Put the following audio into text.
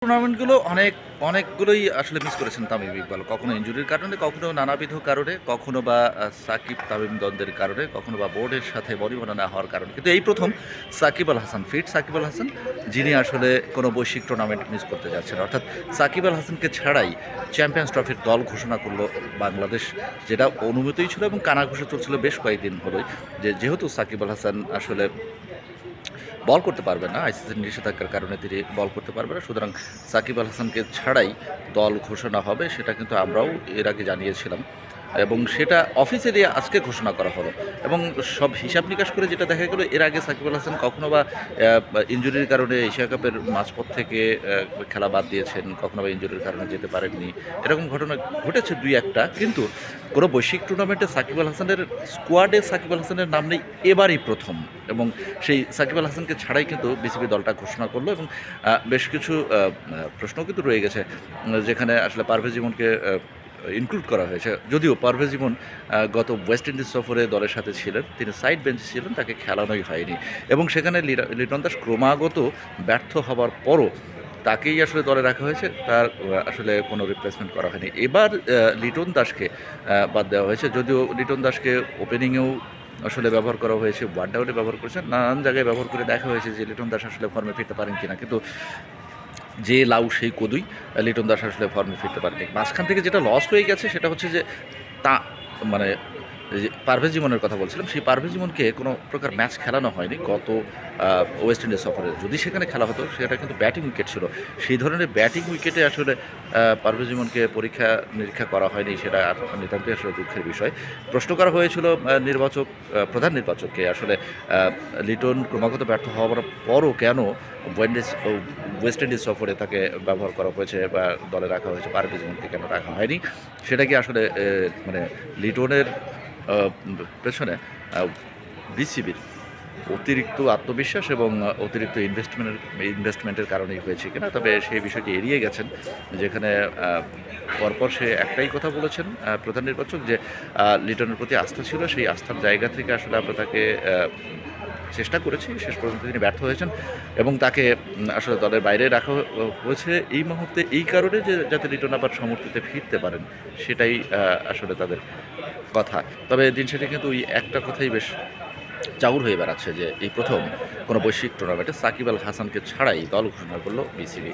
টুর্নামেন্টগুলো অনেকগুলোই আসলে মিস করেছেন তামিম ইকবাল। কখনো ইনজুরির কারণে, কখনো নানাবিধ কারণে, কখনো বা সাকিব-তামিম দ্বন্দ্বের কারণে, কখনো বা বোর্ডের সাথে বনিবনা না হওয়ার কারণে। কিন্তু এই প্রথম সাকিব আল হাসান, ফিট সাকিব আল হাসান, যিনি আসলে কোনো বৈশ্বিক টুর্নামেন্ট মিস করতে যাচ্ছেন। অর্থাৎ সাকিব আল হাসানকে ছাড়াই চ্যাম্পিয়ন্স ট্রফির দল ঘোষণা করলো বাংলাদেশ, যেটা অনুমতিই ছিল এবং কানাঘুষা চলছিল বেশ কয়েকদিন হলোই, যেহেতু সাকিব আল হাসান আসলে বল করতে পারবেন না, আইসিসির নিষেধাজ্ঞার কারণে তিনি বল করতে পারবেন না, সুতরাং সাকিব আল হাসানকে ছাড়াই দল ঘোষণা হবে, সেটা কিন্তু আমরাও এর আগে জানিয়েছিলাম এবং সেটা অফিসিয়ালি আজকে ঘোষণা করা হলো। এবং সব হিসাব নিকাশ করে যেটা দেখা গেল, এর আগে সাকিব আল হাসান কখনো বা ইনজুরির কারণে এশিয়া কাপের মাঝপথ থেকে খেলা বাদ দিয়েছেন, কখনো বা ইনজুরির কারণে যেতে পারেননি, এরকম ঘটনা ঘটেছে দুই একটা। কিন্তু কোনো বৈশ্বিক টুর্নামেন্টে সাকিব আল হাসানের স্কোয়াডে সাকিব আল হাসানের নাম নেই, এবারই প্রথম। এবং সেই সাকিব আল হাসানকে ছাড়াই কিন্তু বিসিবি দলটা ঘোষণা করলো এবং বেশ কিছু প্রশ্নও কিন্তু রয়ে গেছে, যেখানে আসলে পারভেজ ইমনকে ইনক্লুড করা হয়েছে। যদিও পারভেজ ইমন গত ওয়েস্ট ইন্ডিজ সফরে দলের সাথে ছিলেন, তিনি সাইড বেঞ্চে ছিলেন, তাকে খেলানোই হয়নি এবং সেখানে লিটন দাস ক্রমাগত ব্যর্থ হবার পরও তাকেই আসলে দলে রাখা হয়েছে, তার আসলে কোনো রিপ্লেসমেন্ট করা হয়নি। এবার লিটন দাসকে বাদ দেওয়া হয়েছে, যদিও লিটন দাসকে ওপেনিংয়েও আসলে ব্যবহার করা হয়েছে, ওয়ান ডাউনে ব্যবহার করেছে, নানান জায়গায় ব্যবহার করে দেখা হয়েছে যে লিটন দাস আসলে ফর্মে ফিরতে পারেন কিনা, কিন্তু যে লাউ সেই কদুই, লিটন দাস আসলে ফর্মে ফিরতে পারেনি। মাঝখান থেকে যেটা লস হয়ে গেছে সেটা হচ্ছে যে তা মানে যে পারভেজ ইমনের কথা বলছিলাম, সেই পারভেজ ইমনকে কোনো প্রকার ম্যাচ খেলানো হয়নি গত ওয়েস্ট ইন্ডিজ সফরে। যদি সেখানে খেলা হতো, সেটা কিন্তু ব্যাটিং উইকেট ছিল, সেই ধরনের ব্যাটিং উইকেটে আসলে পারভেজ ইমনকে পরীক্ষা নিরীক্ষা করা হয়নি, সেটা নিতান্তই আসলে দুঃখের বিষয়। প্রশ্ন করা হয়েছিল প্রধান নির্বাচককে, আসলে লিটন ক্রমাগত ব্যর্থ হওয়ার পরও কেন ওয়েস্ট ইন্ডিজ সফরে তাকে ব্যবহার করা হয়েছে বা দলে রাখা হয়েছে, পারভেজ ইমনকে কেন রাখা হয়নি। সেটা কি আসলে লিটনের পেছনে বিসিবির অতিরিক্ত আত্মবিশ্বাস এবং অতিরিক্ত ইনভেস্টমেন্টের কারণেই হয়েছে কিনা, তবে সেই বিষয়টি এড়িয়ে গেছেন, যেখানে পরপর সে একটাই কথা বলেছেন প্রধান নির্বাচক, যে লিটনের প্রতি আস্থা ছিল, সেই আস্থার জায়গা থেকে আসলে আমরা তাকে চেষ্টা করেছি, শেষ পর্যন্ত তিনি ব্যর্থ হয়েছেন এবং তাকে আসলে দলের বাইরে রাখা হয়েছে এই মুহূর্তে, এই কারণে যে যাতে লিটন আবার সমর্থিতে ফিরতে পারেন, সেটাই আসলে তাদের কথা। তবে দিন শেষে কিন্তু ওই একটা কথাই বেশ চাউর হয়ে বেড়াচ্ছে, যে এই প্রথম কোনো বৈশ্বিক টুর্নামেন্টে সাকিব আল হাসানকে ছাড়াই দল ঘোষণা করলো বিসিবি।